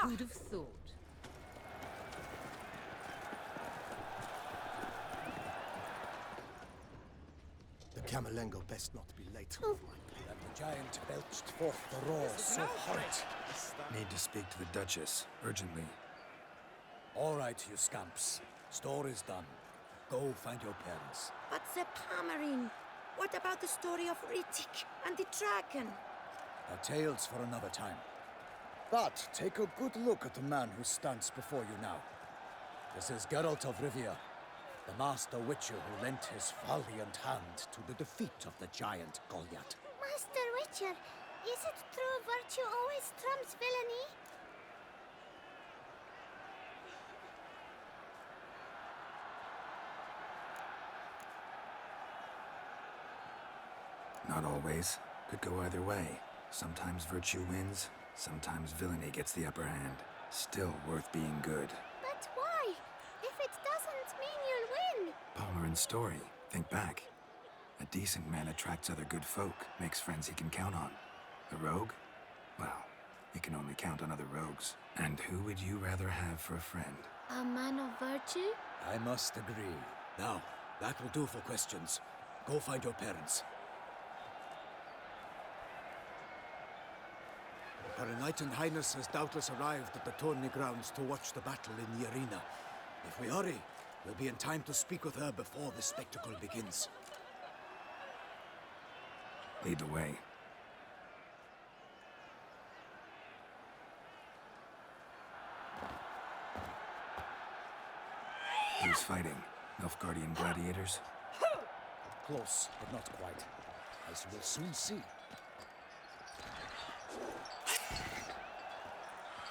Who'd have thought? The Camerlengo best not be late. And the giant belched forth the roar so hot. Need to speak to the Duchess, urgently. All right, you scamps. Store is done. Go find your parents. But the Pamarin, what about the story of Rittik and the dragon? Our tales for another time. But take a good look at the man who stands before you now. This is Geralt of Rivia, the master witcher who lent his valiant hand to the defeat of the giant Goliath. Master Witcher, is it true virtue always trumps villainy? Not always. Could go either way. Sometimes virtue wins, sometimes villainy gets the upper hand. Still worth being good. But why? If it doesn't mean you'll win. Palmer story. Think back. A decent man attracts other good folk, makes friends he can count on. A rogue? Well, he can only count on other rogues. And who would you rather have for a friend? A man of virtue? I must agree. Now, that will do for questions. Go find your parents. Her Enlightened Highness has doubtless arrived at the tourney grounds to watch the battle in the arena. If we hurry, we'll be in time to speak with her before the spectacle begins. Lead the way. Who's fighting? Nilfgaardian gladiators? Close, but not quite. As you will soon see.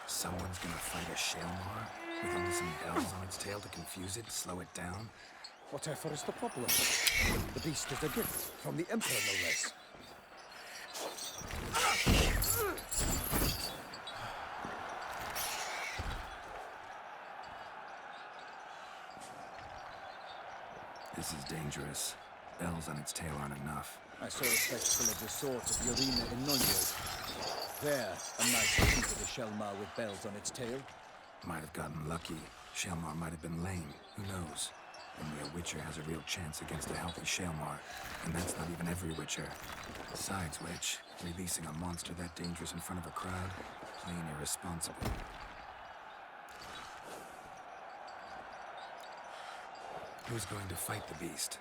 Someone's gonna fight a Shaelmaar? With only some bells on its tail to confuse it, slow it down? Whatever is the problem? The beast is a gift from the Emperor, no less. This is dangerous. Bells on its tail aren't enough. I saw a spectacle of the sort at the arena in Noimberg. There, a knight defeated a Shaelmaar with bells on its tail. Might have gotten lucky. Shaelmaar might have been lame. Who knows? Only a Witcher has a real chance against a healthy Shaelmaar. And that's not even every Witcher. Besides which, releasing a monster that dangerous in front of a crowd, plain irresponsible. Who's going to fight the beast?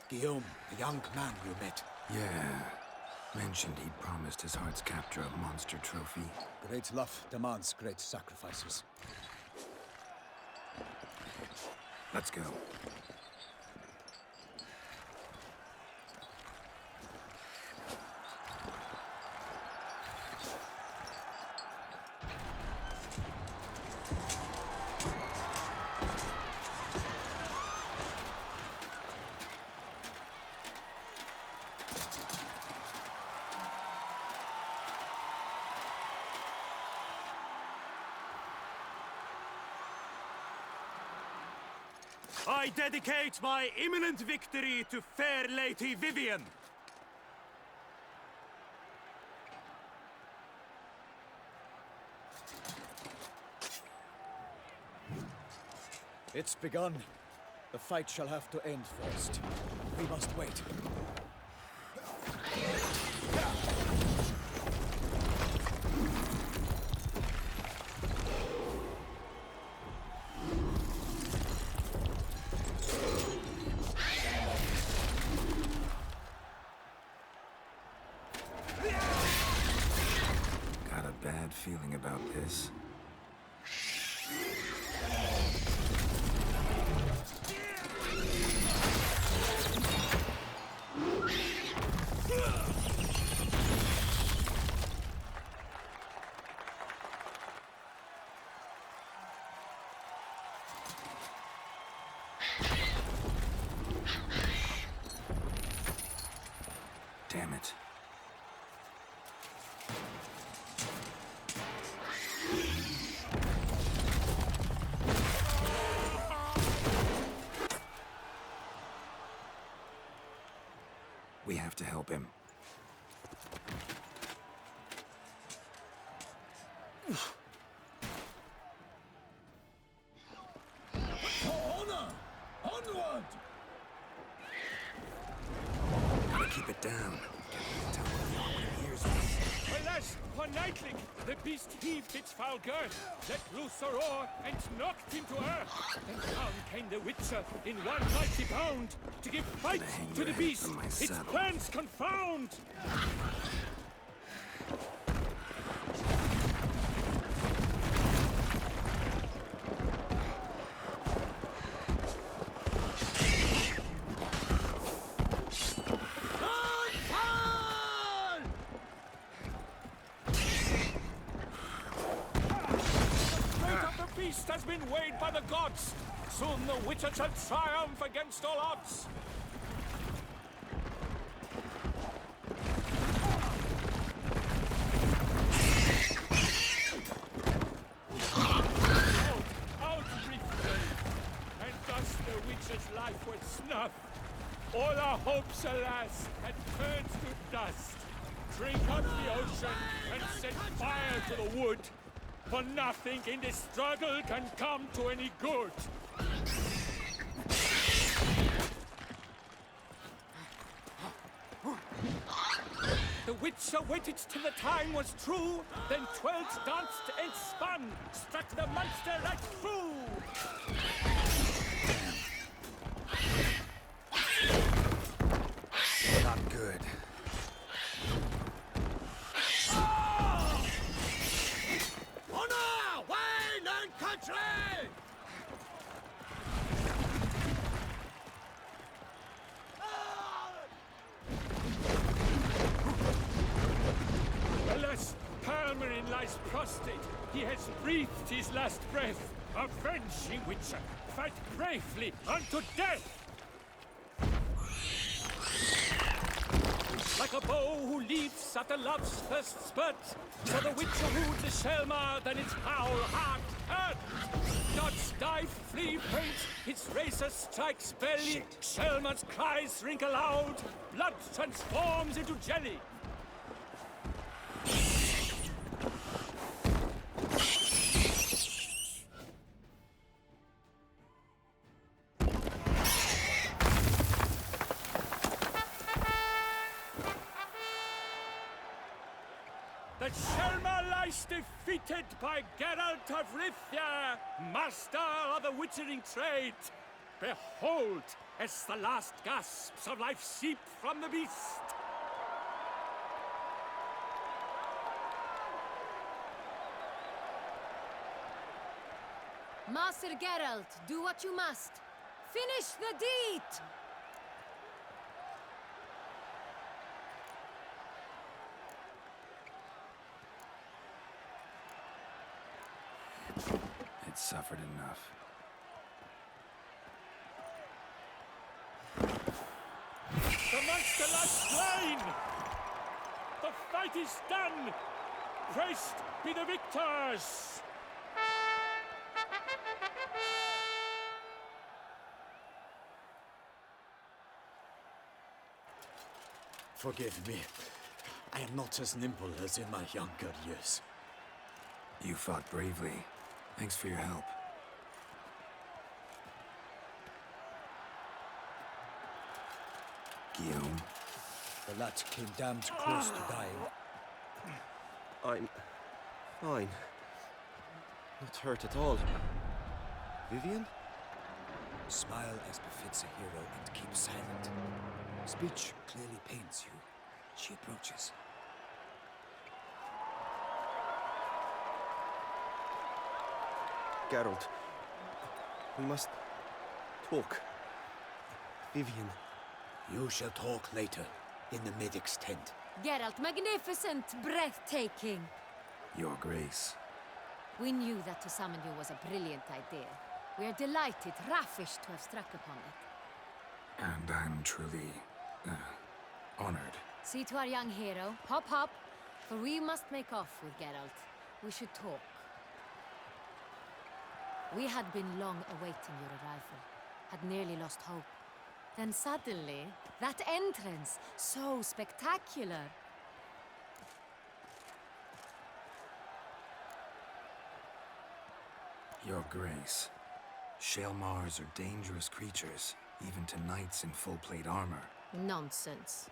Guillaume, the young man you met. Yeah. Mentioned he'd promised his heart's captor a monster trophy. Great love demands great sacrifices. Let's go. I dedicate my imminent victory to fair Lady Vivienne. It's begun. The fight shall have to end first. We must wait. Got a bad feeling about this. Damn it. We have to help him. down. Can't really tell where we are when he hears me. Alas, one nightling, the beast heaved its foul girth, let loose a roar, and knocked him to earth. And down came the Witcher in one mighty bound to give fight hang to your the head beast. from my Its saddle. plans confound. Has been weighed by the gods. Soon the Witcher shall triumph against all odds. Out brief flame, and thus the Witcher's life was snuffed. All our hopes, alas, had turned to dust. Drink up the ocean and set fire to the wood. For nothing in this struggle can come to any good. The Witcher waited till the time was true, then twirled, danced, and spun, struck the monster right through. Not good. Honor, wine, and country! Alas, Palmerin lies prostrate. He has breathed his last breath. Avenge, ye Witcher! Fight bravely unto death! Like a bow who leaps after love's first spurt, so the Witcher wooed the Shelmar, then its foul heart hurt. Dots dive, flee, faint, its razor strikes belly. Shelmar's cries ring aloud, blood transforms into jelly. The Shelmar lies defeated by Geralt of Rivia, master of the witchering trade. Behold, as the last gasps of life seep from the beast. Master Geralt, do what you must. Finish the deed! It suffered enough. The monster lies slain! The fight is done! Praised be the victors! Forgive me. I am not as nimble as in my younger years. You fought bravely. Thanks for your help. Guillaume, The lad came damned close to dying. I'm fine. Not hurt at all. Vivian? Smile as befits a hero and keep silent. Speech clearly pains you. She approaches. Geralt. We must talk. Vivian. You shall talk later, in the medic's tent. Geralt, magnificent, breathtaking. Your Grace. We knew that to summon you was a brilliant idea. We are delighted, ravished to have struck upon it. And I'm truly, honored. See to our young hero. Hop, hop. For we must make off with Geralt. We should talk. We had been long awaiting your arrival. Had nearly lost hope. Then suddenly, that entrance, so spectacular. Your Grace. Shelmars are dangerous creatures, even to knights in full-plate armor. Nonsense.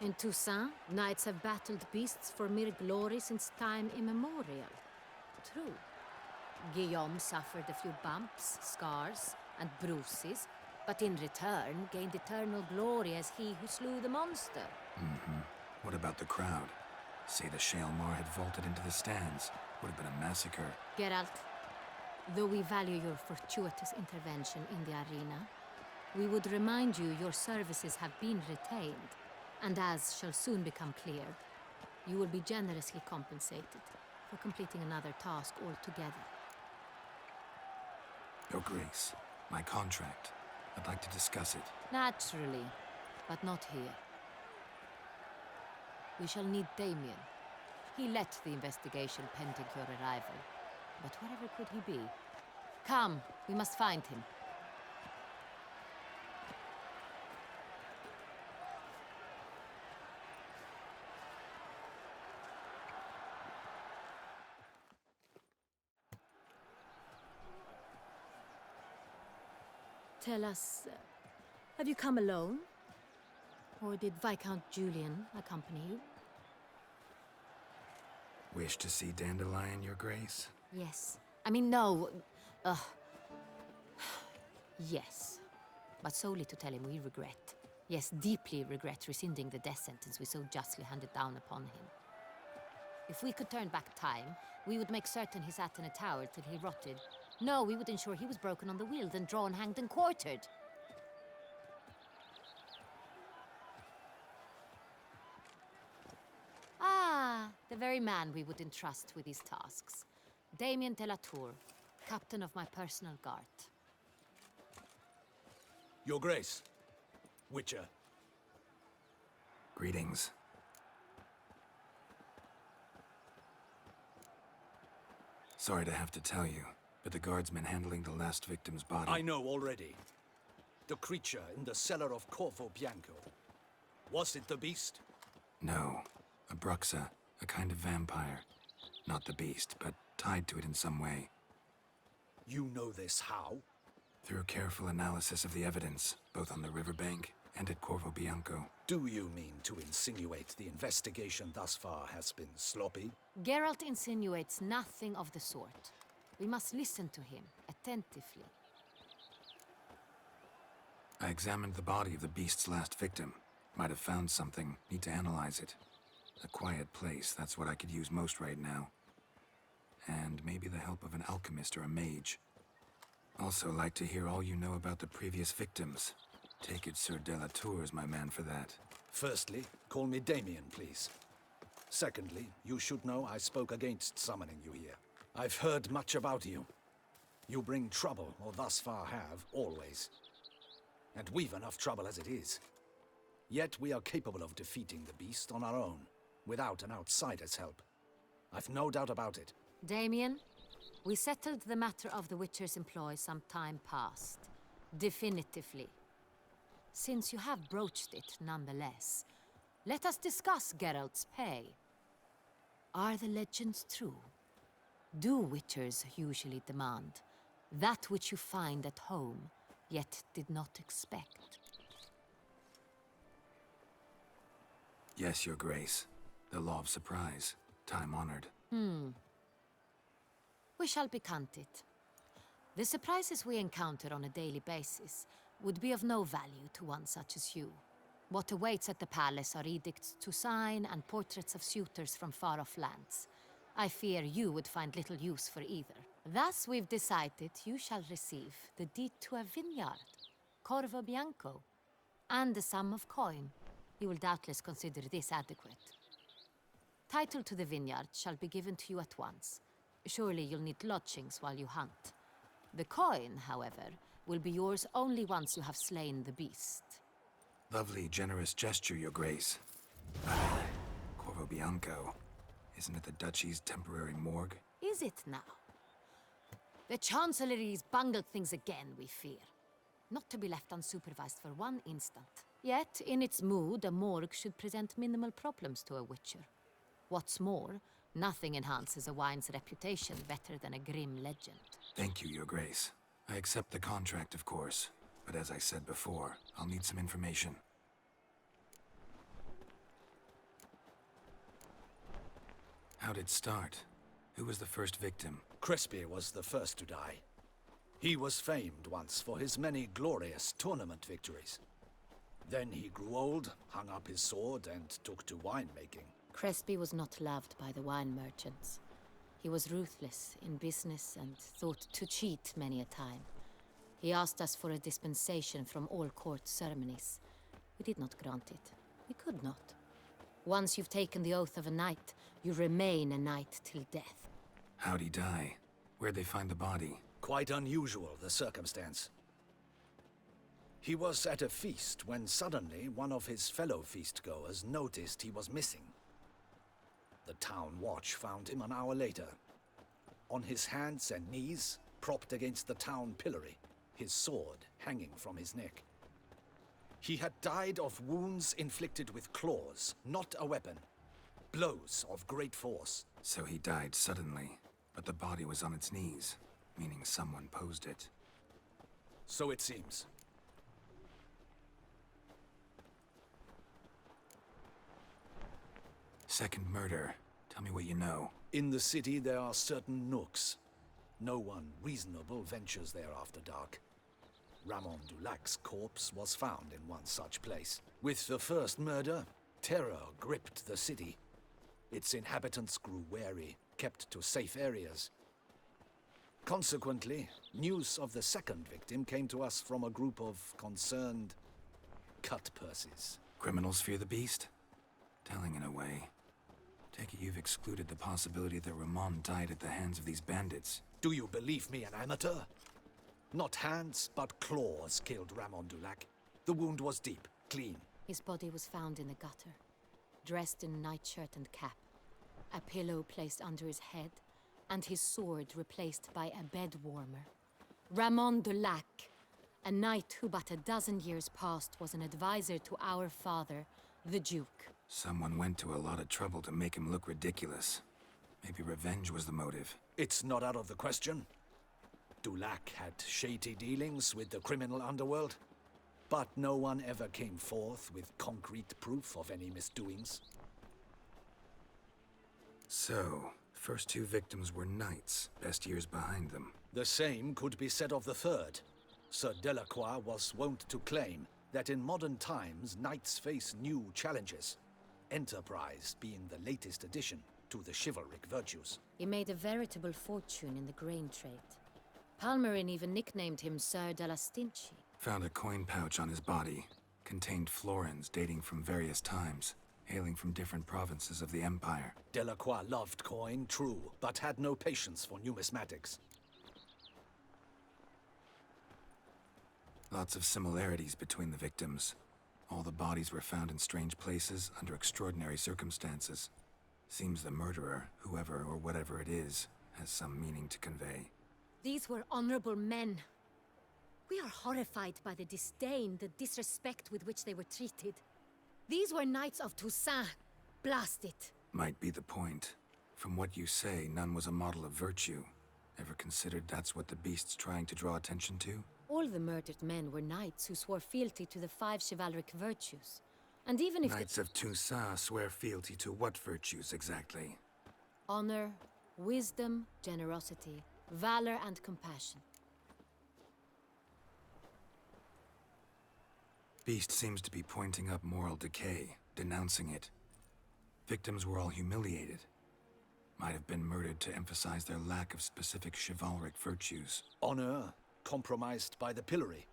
In Toussaint, knights have battled beasts for mere glory since time immemorial. True. Guillaume suffered a few bumps, scars, and bruises, but in return gained eternal glory as he who slew the monster. What about the crowd? Say the Shaelmar had vaulted into the stands. Would have been a massacre. Geralt, though we value your fortuitous intervention in the arena, we would remind you your services have been retained, and as shall soon become clear, you will be generously compensated for completing another task altogether. Your Grace, my contract. I'd like to discuss it. Naturally, but not here. We shall need Damien. He led the investigation pending your arrival. But wherever could he be? Come, we must find him. Tell us, have you come alone? Or did Viscount Julian accompany you? Wish to see Dandelion, Your Grace? Yes. I mean, no. Yes. But solely to tell him we regret. Yes, deeply regret rescinding the death sentence we so justly handed down upon him. If we could turn back time, we would make certain he sat in a tower till he rotted. No, we would ensure he was broken on the wheel, then drawn, hanged, and quartered. Ah, the very man we would entrust with these tasks. Damien de la Tour, captain of my personal guard. Your Grace. Witcher. Greetings. Sorry to have to tell you, but the guardsmen handling the last victim's body... I know already. The creature in the cellar of Corvo Bianco. Was it the beast? No. A Bruxa, a kind of vampire. Not the beast, but tied to it in some way. You know this how? Through careful analysis of the evidence, both on the riverbank and at Corvo Bianco. Do you mean to insinuate the investigation thus far has been sloppy? Geralt insinuates nothing of the sort. We must listen to him attentively. I examined the body of the beast's last victim. Might have found something. Need to analyze it. A quiet place, that's what I could use most right now. And maybe the help of an alchemist or a mage. Also like to hear all you know about the previous victims. Take it Sir de la Tour is my man for that. Firstly, call me Damien, please. Secondly, you should know I spoke against summoning you here. I've heard much about you. You bring trouble, or thus far have, always. And we've enough trouble as it is. Yet we are capable of defeating the beast on our own, without an outsider's help. I've no doubt about it. Damien, we settled the matter of the Witcher's employ some time past. Definitively. Since you have broached it nonetheless, let us discuss Geralt's pay. Are the legends true? Do Witchers usually demand that which you find at home, yet did not expect? Yes, Your Grace. The law of surprise. Time-honored. We shall be candid. The surprises we encounter on a daily basis would be of no value to one such as you. What awaits at the palace are edicts to sign and portraits of suitors from far-off lands. I fear you would find little use for either. Thus we've decided you shall receive the deed to a vineyard, Corvo Bianco, and a sum of coin. You will doubtless consider this adequate. Title to the vineyard shall be given to you at once. Surely you'll need lodgings while you hunt. The coin, however, will be yours only once you have slain the beast. Lovely, generous gesture, Your Grace. Corvo Bianco. Isn't it the Duchy's temporary morgue? Is it now? The Chancellery's bungled things again, we fear. Not to be left unsupervised for one instant. Yet, in its mood, a morgue should present minimal problems to a Witcher. What's more, nothing enhances a wine's reputation better than a grim legend. Thank you, Your Grace. I accept the contract, of course. But as I said before, I'll need some information. How'd it start? Who was the first victim? Crespi was the first to die. He was famed once for his many glorious tournament victories. Then he grew old, hung up his sword, and took to winemaking. Crespi was not loved by the wine merchants. He was ruthless in business and thought to cheat many a time. He asked us for a dispensation from all court ceremonies. We did not grant it. We could not. Once you've taken the oath of a knight, you remain a knight till death. How'd he die? Where'd they find the body? Quite unusual, the circumstance. He was at a feast when suddenly one of his fellow feastgoers noticed he was missing. The town watch found him an hour later, on his hands and knees, propped against the town pillory, his sword hanging from his neck. He had died of wounds inflicted with claws, not a weapon. Blows of great force. So he died suddenly, but the body was on its knees, meaning someone posed it. So it seems. Second murder. Tell me what you know. In the city there are certain nooks. No one reasonable ventures there after dark. Ramon Dulac's corpse was found in one such place. With the first murder, terror gripped the city. Its inhabitants grew wary, kept to safe areas. Consequently, news of the second victim came to us from a group of concerned cut-purses. Criminals fear the beast? Telling in a way. Take it you've excluded the possibility that Ramon died at the hands of these bandits. Do you believe me an amateur? Not hands, but claws killed Ramon Dulac. The wound was deep, clean. His body was found in the gutter, dressed in nightshirt and cap, a pillow placed under his head, and his sword replaced by a bed warmer. Ramon Dulac, a knight who but a dozen years past was an advisor to our father, the Duke. Someone went to a lot of trouble to make him look ridiculous. Maybe revenge was the motive. It's not out of the question. Dulac had shady dealings with the criminal underworld, but no one ever came forth with concrete proof of any misdoings. So, first two victims were knights, best years behind them. The same could be said of the third. Sir Delacroix was wont to claim that in modern times knights face new challenges, enterprise being the latest addition to the chivalric virtues. He made a veritable fortune in the grain trade. Palmerin even nicknamed him Sir de la Stinchi. Found a coin pouch on his body. Contained florins dating from various times, hailing from different provinces of the Empire. Delacroix loved coin, true, but had no patience for numismatics. Lots of similarities between the victims. All the bodies were found in strange places under extraordinary circumstances. Seems the murderer, whoever or whatever it is, has some meaning to convey. These were honorable men. We are horrified by the disdain, the disrespect with which they were treated. These were knights of Toussaint. Blast it. Might be the point. From what you say, none was a model of virtue. Ever considered that's what the beast's trying to draw attention to? All the murdered men were knights who swore fealty to the 5 chivalric virtues. And even if Knights of Toussaint swear fealty to what virtues exactly? honor, wisdom, generosity, valor, and compassion. Beast seems to be pointing up moral decay, denouncing it. Victims were all humiliated. Might have been murdered to emphasize their lack of specific chivalric virtues. Honor compromised by the pillory.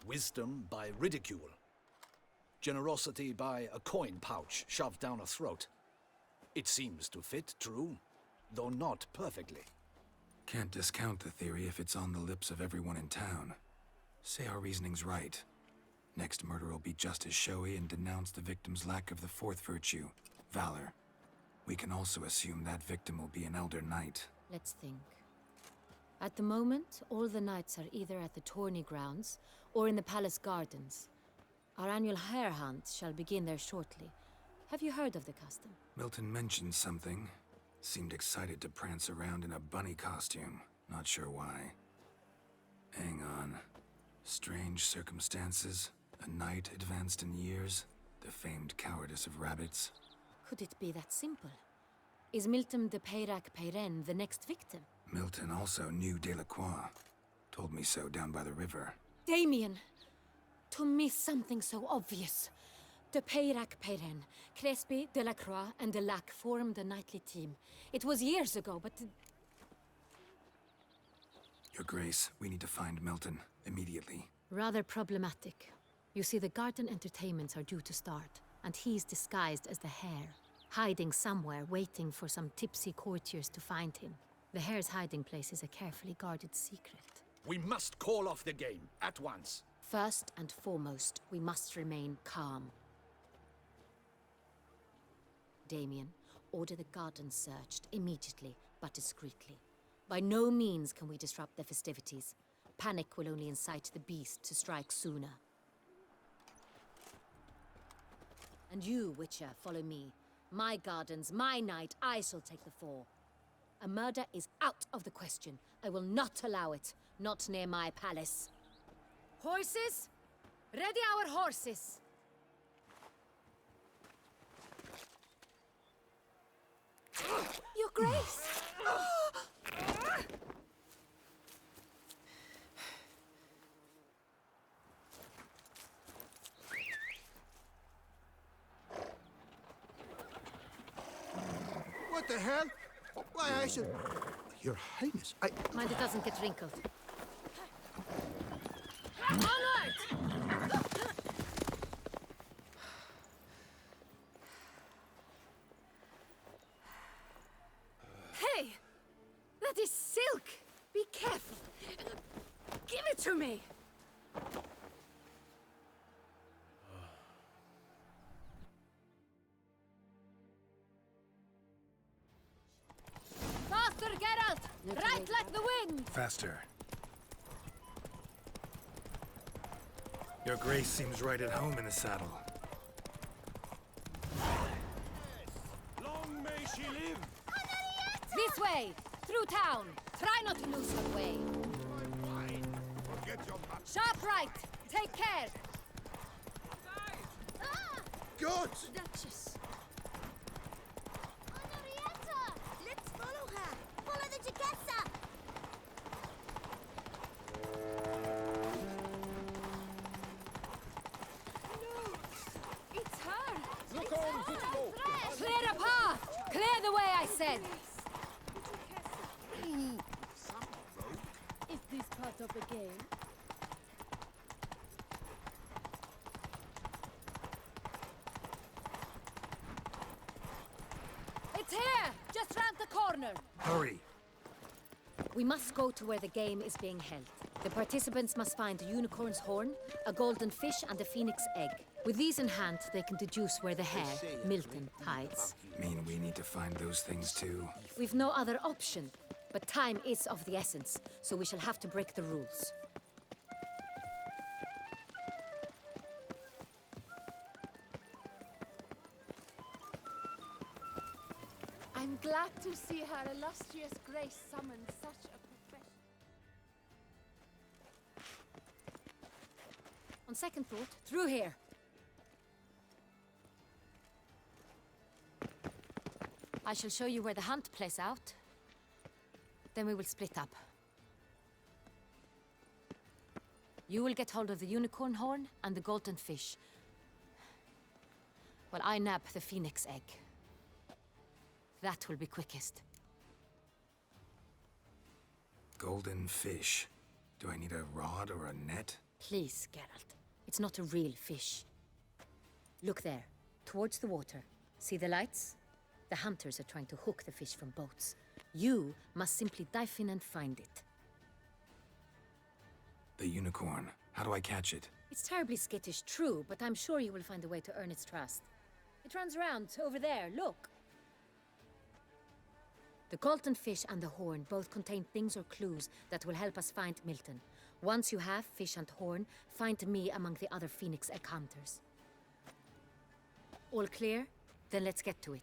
Wisdom by ridicule. Generosity by a coin pouch shoved down a throat. It seems to fit, true, though not perfectly. Can't discount the theory if it's on the lips of everyone in town. Say our reasoning's right. Next murder will be just as showy and denounce the victim's lack of the fourth virtue, valor. We can also assume that victim will be an elder knight. Let's think. At the moment, all the knights are either at the tourney grounds or in the palace gardens. Our annual hare hunt shall begin there shortly. Have you heard of the custom? Milton mentioned something. Seemed excited to prance around in a bunny costume. Not sure why. Hang on. Strange circumstances. A knight advanced in years. The famed cowardice of rabbits. Could it be that simple? Is Milton de Peyrac Peyren the next victim? Milton also knew Delacroix. Told me so down by the river. Damien! To miss something so obvious. De Peyrac Peyren, Crespi, Delacroix, and Delac formed a knightly team. It was years ago, but... Your Grace, we need to find Milton immediately. rather problematic. You see, the garden entertainments are due to start, and he's disguised as the hare, hiding somewhere, waiting for some tipsy courtiers to find him. The hare's hiding place is a carefully guarded secret. We must call off the game, at once. First and foremost, we must remain calm. Damien, order the garden searched immediately, but discreetly. By no means can we disrupt the festivities. Panic will only incite the beast to strike sooner. And you, Witcher, follow me. My gardens, my night, I shall take the fall. A murder is out of the question. I will not allow it. Not near my palace. Horses? Ready our horses! Your Grace! What the hell? Why, I should... Your Highness, Mind it doesn't get wrinkled. Onward! Hey! That is silk! Be careful! Give it to me! Faster, Geralt! Right like the wind! Faster. Your Grace seems right at home in the saddle. Long may she live! This way! Through town! Try not to lose her way! Forget your back. Sharp right! Take care! Good! Duchess! Henrietta! Let's follow her! Follow the Duchessa! It's her! Look on, good folk! Clear a path! Clear the way, I said! Is this part of the game? It's here! Just round the corner! Hurry! We must go to where the game is being held. The participants must find a unicorn's horn, a golden fish, and a phoenix egg. With these in hand, they can deduce where the hare, Milton, hides. Mean we need to find those things too. We've no other option, but time is of the essence, so we shall have to break the rules. I'm glad to see her illustrious grace summon such a profession. On second thought, through here. I shall show you where the hunt plays out. Then we will split up. You will get hold of the unicorn horn and the golden fish. While I nab the phoenix egg. That will be quickest. Golden fish. Do I need a rod or a net? Please, Geralt. It's not a real fish. Look there, towards the water. See the lights? The hunters are trying to hook the fish from boats. You must simply dive in and find it. The unicorn. How do I catch it? It's terribly skittish, true, but I'm sure you will find a way to earn its trust. It runs around over there, look. The golden fish and the horn both contain things or clues that will help us find Milton. Once you have fish and horn, find me among the other phoenix egg hunters. All clear? Then let's get to it.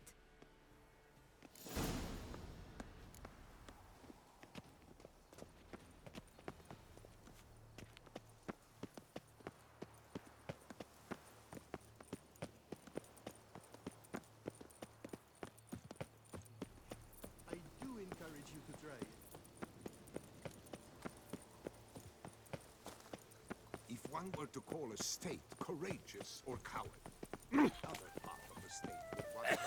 one were to call a state courageous or coward, the other part of the state would want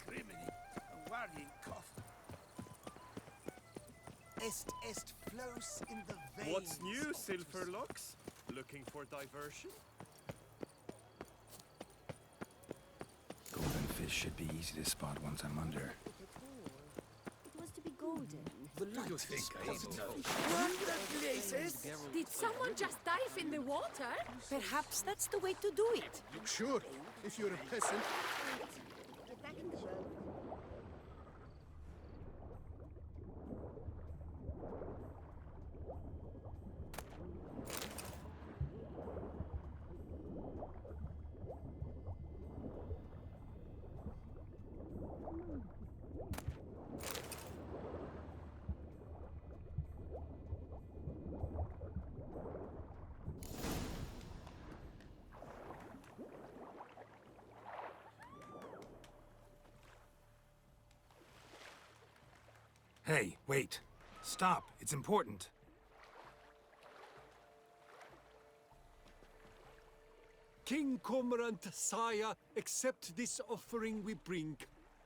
Criminy, a worrying cough. Est flows in the veins. What's new, Silverlocks? Looking for diversion? Golden fish should be easy to spot once I'm under. It was to be golden. The light you think I know? Did someone just dive in the water? Perhaps that's the way to do it. Sure, if you're a peasant. Get back in the boat. Hey, wait. Stop. It's important. King Cormorant, sire, accept this offering we bring.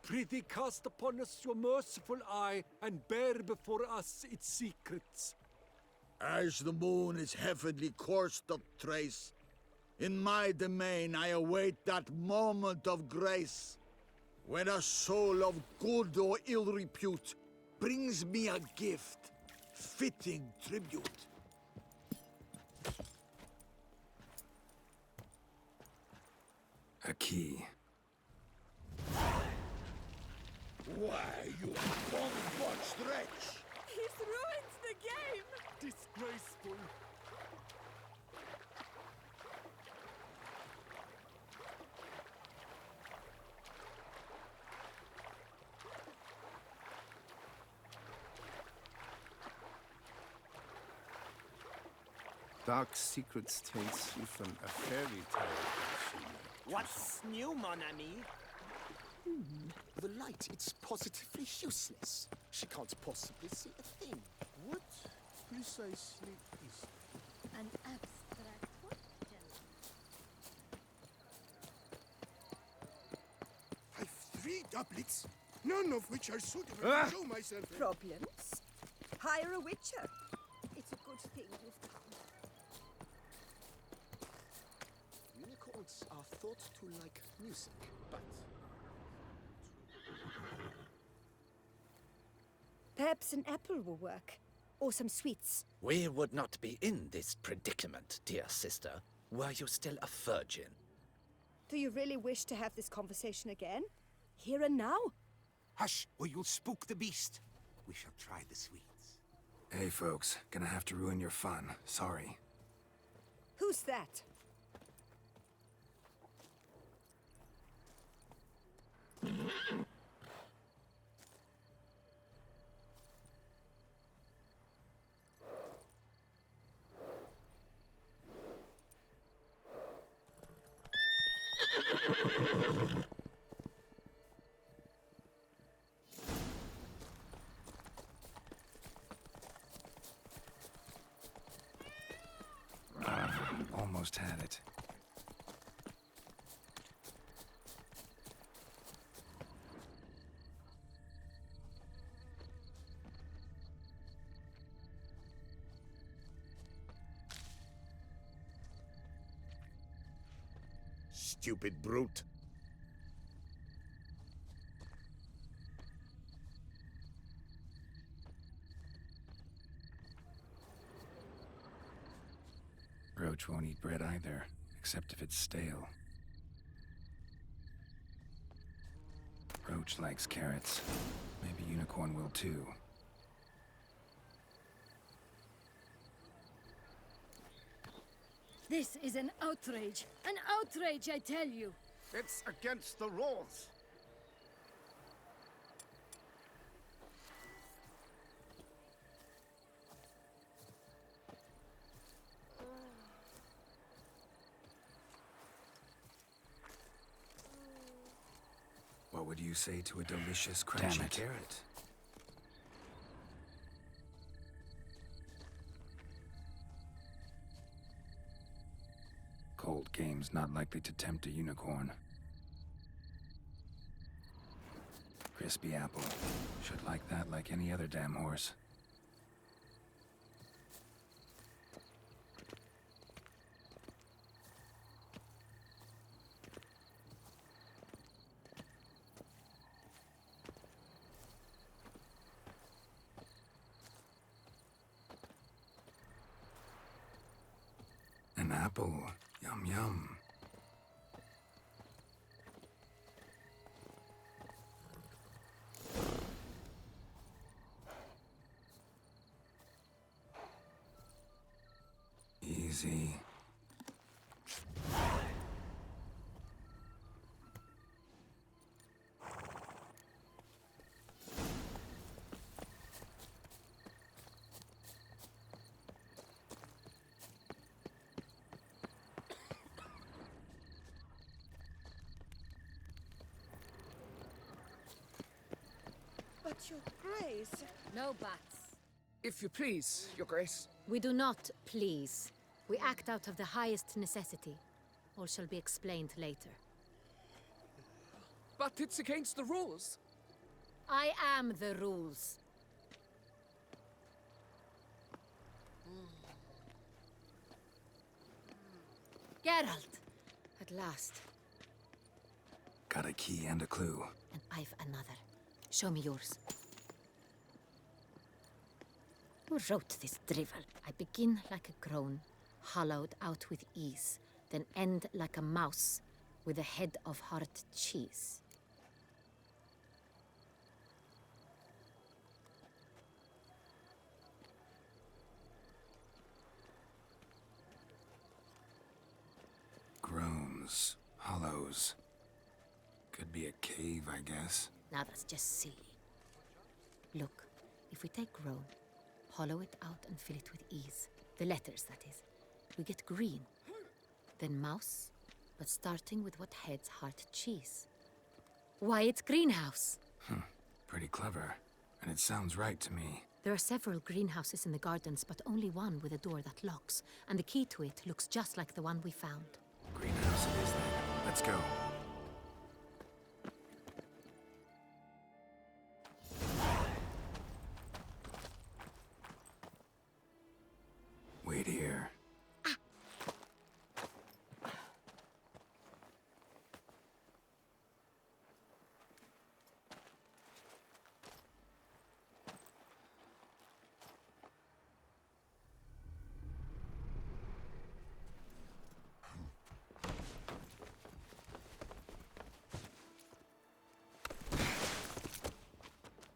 Prithee cast upon us your merciful eye, and bear before us its secrets. As the moon is heavenly course doth trace, in my domain I await that moment of grace, when a soul of good or ill repute brings me a gift, fitting tribute. A key. Why, you bum-botched wretch! He's ruined the game! Disgraceful. Dark secrets taints you from a fairy tale. What's new, mon ami? The light, it's positively useless. She can't possibly see a thing. What precisely is it? An abstract question. I've 3 doublets, none of which are suitable to show myself in. Problems? Hire a witcher. It's a good thing you've come. Unicorns are thought to like music, but Perhaps an apple will work. Or some sweets. We would not be in this predicament, dear sister, were you still a virgin. Do you really wish to have this conversation again? Here and now? hush, or you'll spook the beast. We shall try the sweets. Hey, folks. Gonna have to ruin your fun. Sorry. Who's that? Almost had it. Stupid brute. Roach won't eat bread either, except if it's stale. Roach likes carrots. Maybe Unicorn will too. This is an outrage. An outrage, I tell you. It's against the rules. What would you say to a delicious, crunchy carrot? seems not likely to tempt a unicorn. Crispy apple. Should like that like any other damn horse. An apple. Yum yum. Easy. But your grace... No buts. If you please, your grace. We do not please. We act out of the highest necessity. All shall be explained later. But it's against the rules. I am the rules. Geralt! At last. Got a key and a clue. And I've another. Show me yours. Who wrote this drivel? I begin like a crone, hollowed out with ease, then end like a mouse, with a head of hard cheese. Groans. Hollows. Could be a cave, I guess. Now that's just silly. Look, if we take groan, hollow it out and fill it with ease. The letters, that is. We get green. Then mouse, but starting with what heads hard cheese. Why, it's greenhouse. Pretty clever. And it sounds right to me. There are several greenhouses in the gardens, but only one with a door that locks. And the key to it looks just like the one we found. Greenhouse it is then. Let's go. Wait here.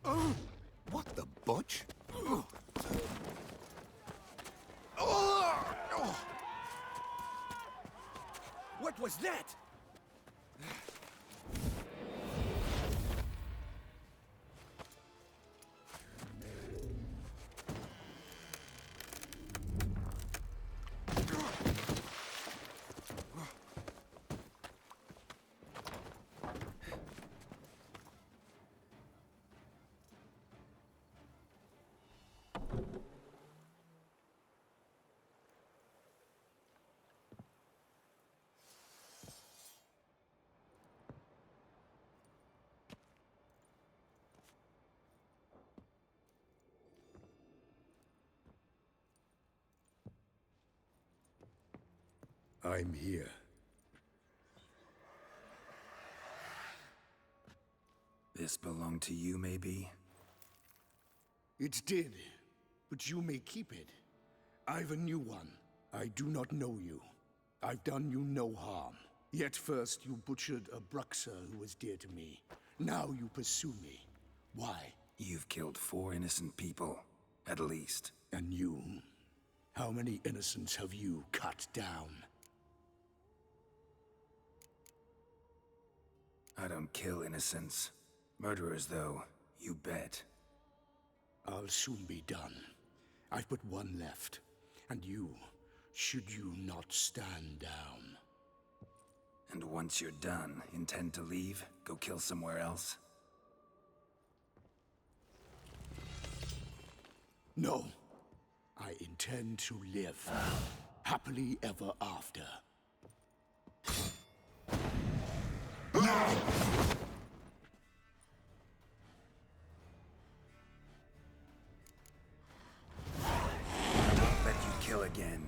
Oh! What the butch? What was that? I'm here. This belonged to you, maybe? It did, but you may keep it. I've a new one. I do not know you. I've done you no harm. Yet first you butchered a Bruxer who was dear to me. Now you pursue me. Why? You've killed 4 innocent people, at least. And you? How many innocents have you cut down? I don't kill innocents. Murderers, though, you bet. I'll soon be done. I've but one left. And you, should you not stand down. And once you're done, intend to leave? Go kill somewhere else? No. I intend to live. Happily ever after. Let you kill again.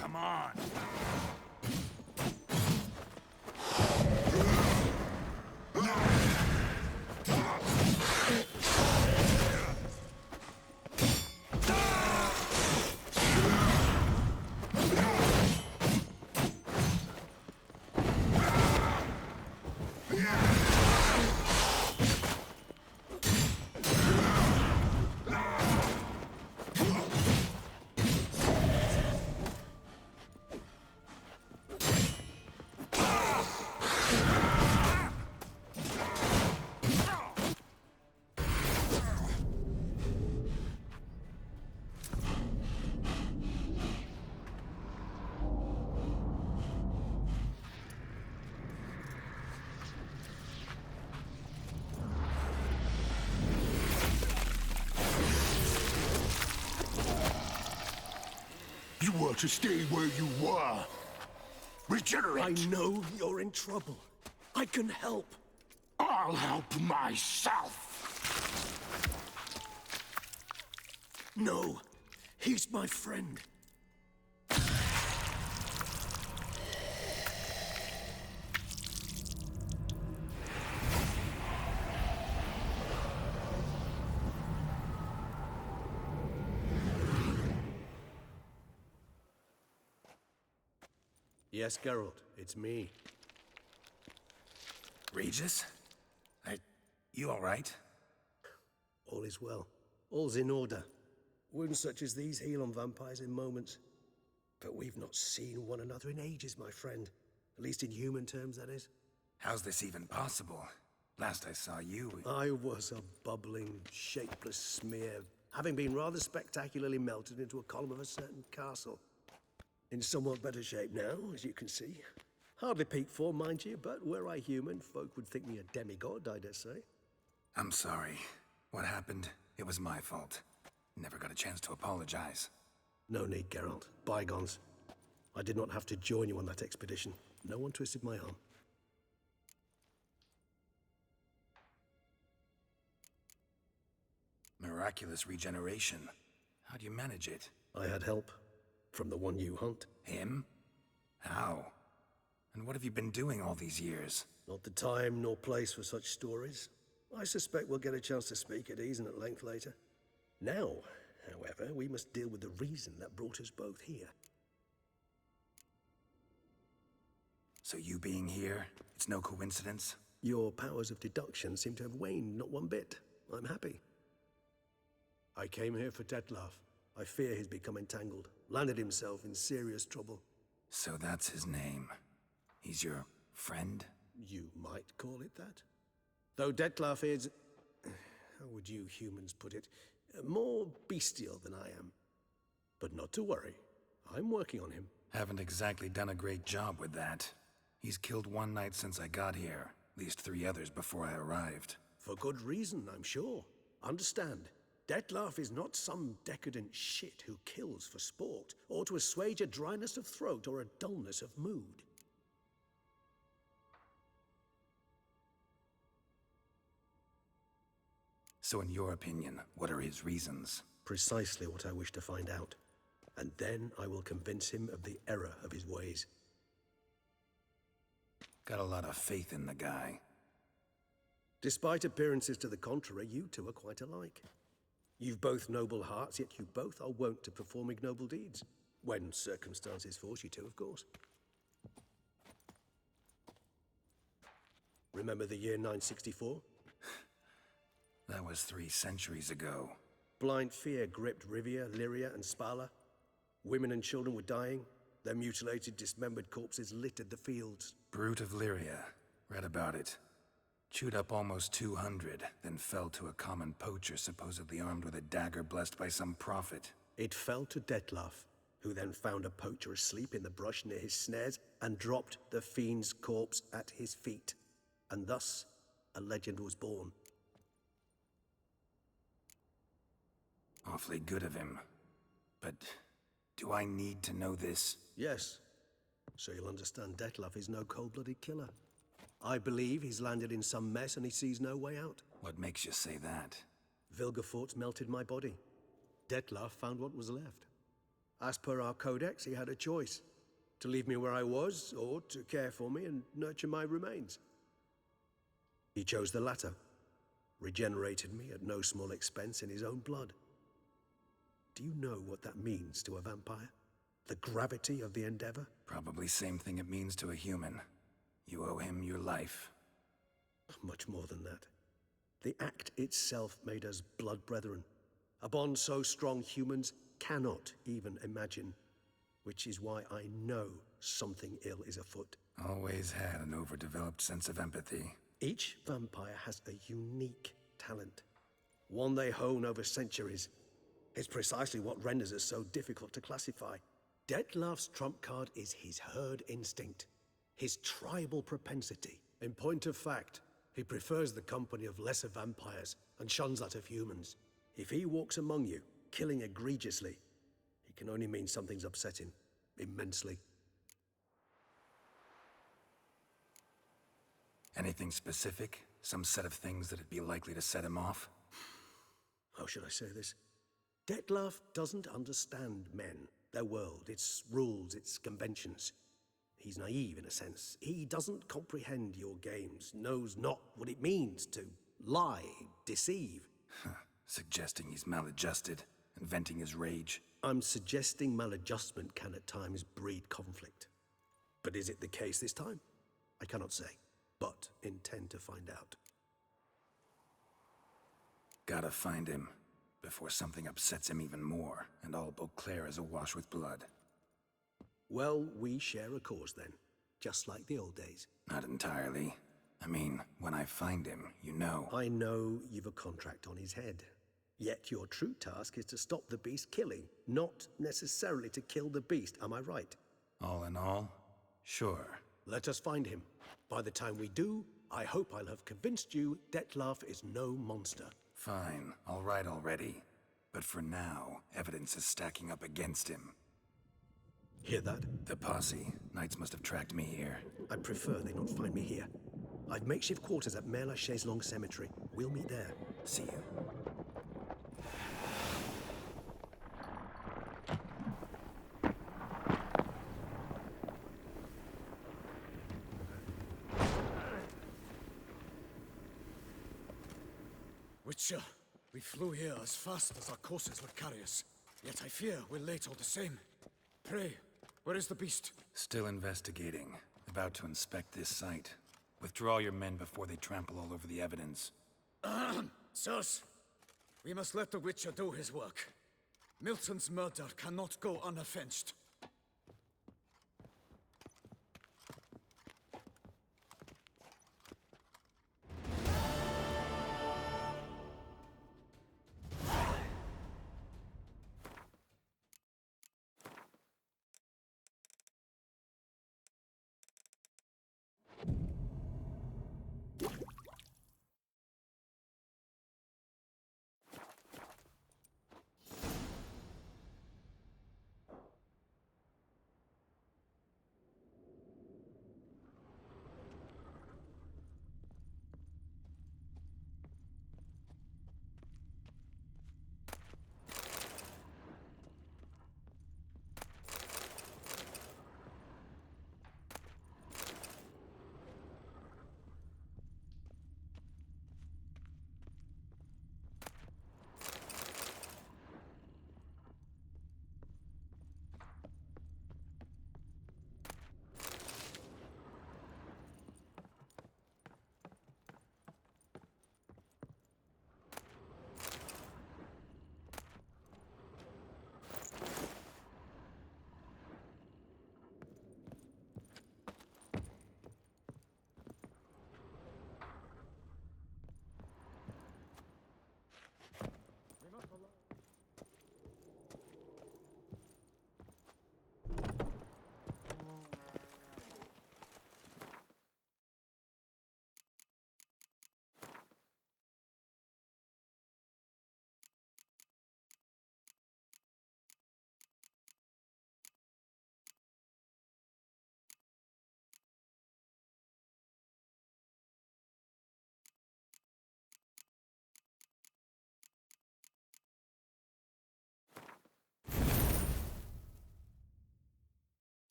Come on. You were to stay where you were. Regenerate. I know you're in trouble. I can help. I'll help myself. No, he's my friend. Yes, Geralt, it's me. Regis? You all right? All is well. All's in order. Wounds such as these heal on vampires in moments. But we've not seen one another in ages, my friend. At least in human terms, that is. How's this even possible? Last I saw you... I was a bubbling, shapeless smear, having been rather spectacularly melted into a column of a certain castle. In somewhat better shape now, as you can see. Hardly peak form, mind you, but were I human, folk would think me a demigod, I dare say. I'm sorry. What happened, it was my fault. Never got a chance to apologize. No need, Geralt. Bygones. I did not have to join you on that expedition. No one twisted my arm. Miraculous regeneration. How do you manage it? I had help. From the one you hunt. Him? How? And what have you been doing all these years? Not the time nor place for such stories. I suspect we'll get a chance to speak at ease and at length later. Now, however, we must deal with the reason that brought us both here. So you being here, it's no coincidence? Your powers of deduction seem to have waned not one bit. I'm happy. I came here for Dettlaff. I fear he's become entangled, landed himself in serious trouble. So that's his name. He's your friend? You might call it that. Though Dettlaff is... how would you humans put it? More bestial than I am. But not to worry. I'm working on him. Haven't exactly done a great job with that. He's killed one knight since I got here. At least 3 others before I arrived. For good reason, I'm sure. Understand. Dettlaff is not some decadent shit who kills for sport, or to assuage a dryness of throat or a dullness of mood. So in your opinion, what are his reasons? Precisely what I wish to find out. And then I will convince him of the error of his ways. Got a lot of faith in the guy. Despite appearances to the contrary, you two are quite alike. You've both noble hearts, yet you both are wont to perform ignoble deeds. When circumstances force you to, of course. Remember the year 964? That was 3 centuries ago. Blind fear gripped Rivia, Lyria, and Spala. Women and children were dying. Their mutilated, dismembered corpses littered the fields. Brute of Lyria. Read about it. Chewed up almost 200, then fell to a common poacher supposedly armed with a dagger blessed by some prophet. It fell to Dettlaff, who then found a poacher asleep in the brush near his snares and dropped the fiend's corpse at his feet. And thus, a legend was born. Awfully good of him. But do I need to know this? Yes. So you'll understand Dettlaff is no cold-blooded killer. I believe he's landed in some mess and he sees no way out. What makes you say that? Vilgefortz melted my body. Dettlaff found what was left. As per our codex, he had a choice. To leave me where I was, or to care for me and nurture my remains. He chose the latter. Regenerated me at no small expense in his own blood. Do you know what that means to a vampire? The gravity of the endeavor? Probably same thing it means to a human. You owe him your life. Much more than that. The act itself made us blood brethren. A bond so strong humans cannot even imagine. Which is why I know something ill is afoot. Always had an overdeveloped sense of empathy. Each vampire has a unique talent. One they hone over centuries. It's precisely what renders us so difficult to classify. Dettlaff's trump card is his herd instinct. His tribal propensity. In point of fact, he prefers the company of lesser vampires and shuns that of humans. If he walks among you, killing egregiously, it can only mean something's upset him. Immensely. Anything specific? Some set of things that'd be likely to set him off? How should I say this? Dettlaff doesn't understand men, their world, its rules, its conventions. He's naive in a sense. He doesn't comprehend your games, knows not what it means to lie, deceive. Suggesting he's maladjusted and venting his rage. I'm suggesting maladjustment can at times breed conflict. But is it the case this time? I cannot say, but intend to find out. Gotta find him before something upsets him even more and all Beauclair is awash with blood. Well, we share a cause then, just like the old days. Not entirely. I mean, when I find him, you know. I know you've a contract on his head. Yet your true task is to stop the beast killing, not necessarily to kill the beast, am I right? All in all, sure. Let us find him. By the time we do, I hope I'll have convinced you Dettlaff is no monster. Fine, all right already. But for now, evidence is stacking up against him. Hear that? The posse. Knights must have tracked me here. I prefer they not find me here. I've makeshift quarters at Mère Lachaise Long Cemetery. We'll meet there. See you. Witcher, we flew here as fast as our courses would carry us. Yet I fear we're late all the same. Pray, where is the beast? Still investigating. About to inspect this site. Withdraw your men before they trample all over the evidence. Sirs, we must let the Witcher do his work. Milton's murder cannot go unavenged.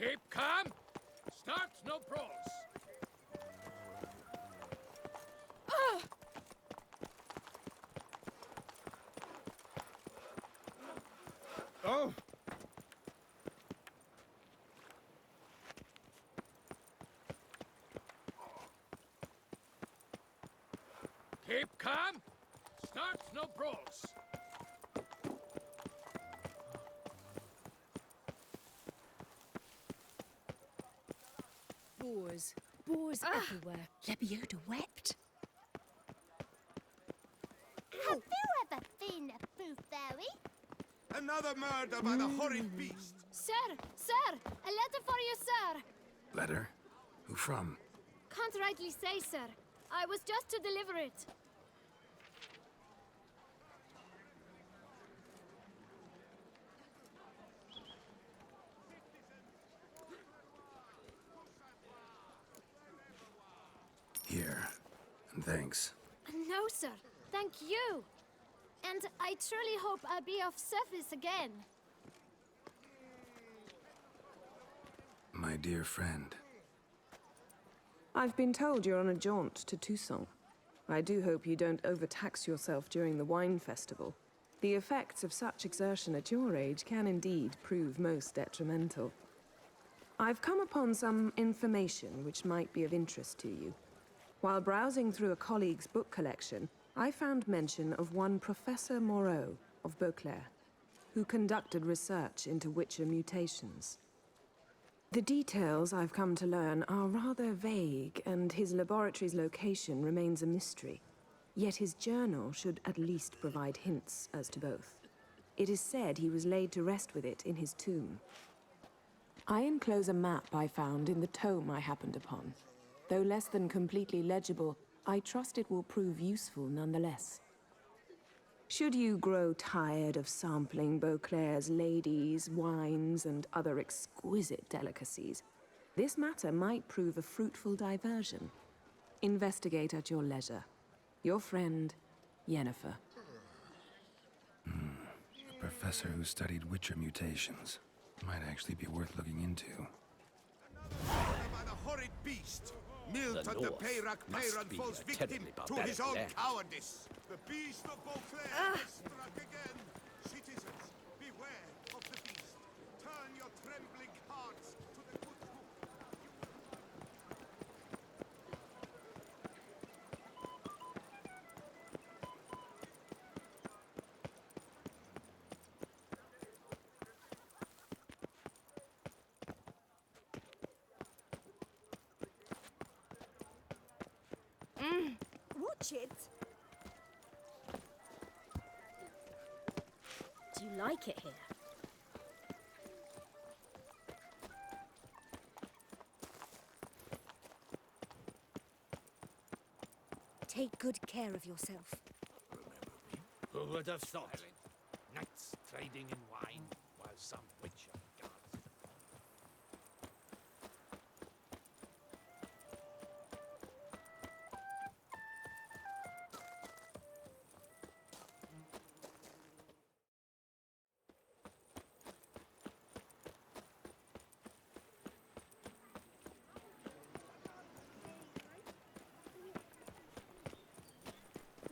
Keep calm. Start no brawls. Oh! Keep calm. Start no brawls. Boars. Boars everywhere. Lebioda wept. Have you ever been a boo fairy? Another murder by the horrid beast! Sir! Sir! A letter for you, sir! Letter? Who from? Can't rightly say, sir. I was just to deliver it. Here. And thanks. No, sir. Thank you. And I truly hope I'll be of service again. My dear friend. I've been told you're on a jaunt to Toussaint. I do hope you don't overtax yourself during the wine festival. The effects of such exertion at your age can indeed prove most detrimental. I've come upon some information which might be of interest to you. While browsing through a colleague's book collection, I found mention of one Professor Moreau of Beauclair, who conducted research into Witcher mutations. The details I've come to learn are rather vague, and his laboratory's location remains a mystery. Yet his journal should at least provide hints as to both. It is said he was laid to rest with it in his tomb. I enclose a map I found in the tome I happened upon. Though less than completely legible, I trust it will prove useful nonetheless. Should you grow tired of sampling Beauclair's ladies, wines, and other exquisite delicacies, this matter might prove a fruitful diversion. Investigate at your leisure. Your friend, Yennefer. A professor who studied Witcher mutations. Might actually be worth looking into. By the horrid beast! Milt the Peyrak Peyran falls victim to his own cowardice! The beast of Beauclair has struck again! Citizens, beware of the beast! Turn your trembling hearts to the good book! Watch it. Do you like it here? Take good care of yourself. Who would have thought? Knights trading in wine while some witcher guards.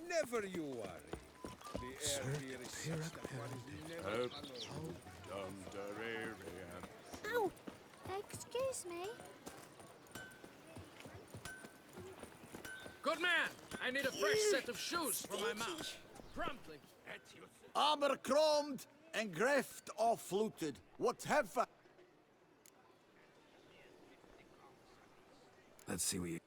Never you worry. The air here is such that one is never Ow! Excuse me. Good man! I need a fresh set of shoes for my mount. Promptly. Armor chromed and greft or fluted. Whatever. Let's see what you...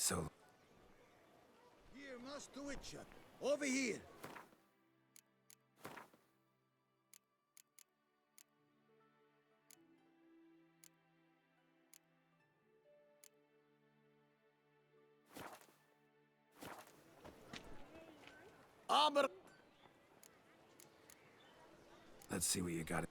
So, Here, Master Witcher. Over here. Armor. let's see what you got.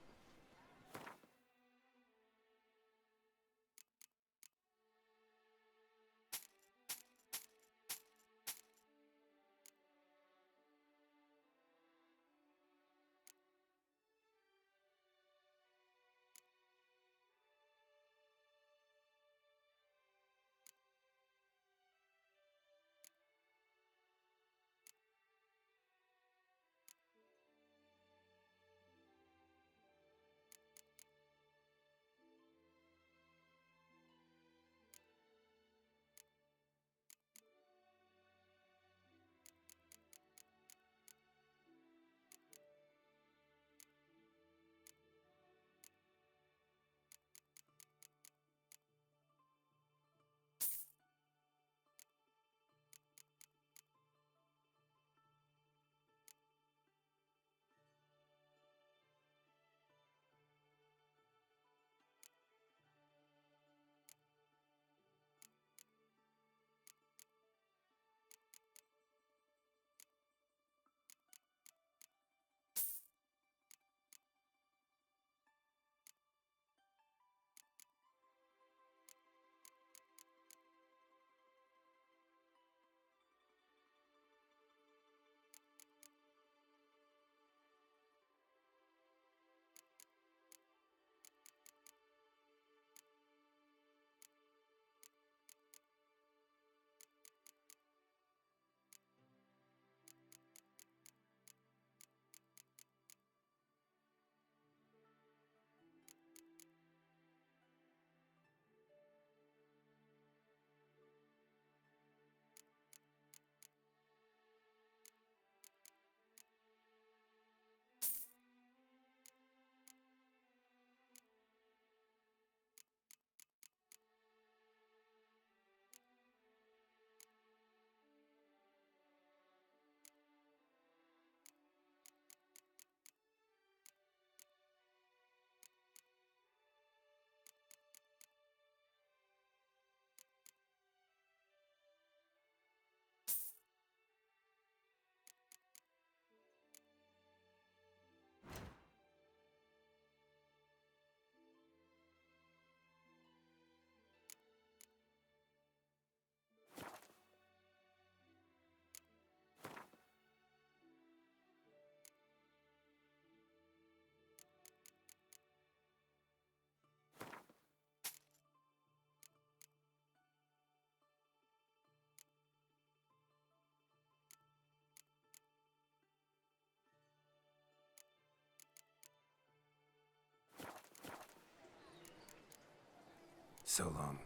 So long.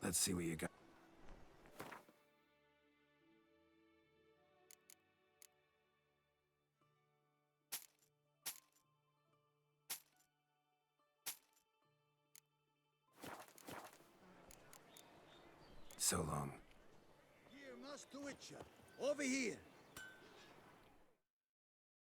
Let's see what you got. So long. Here, Master Witcher. Over here.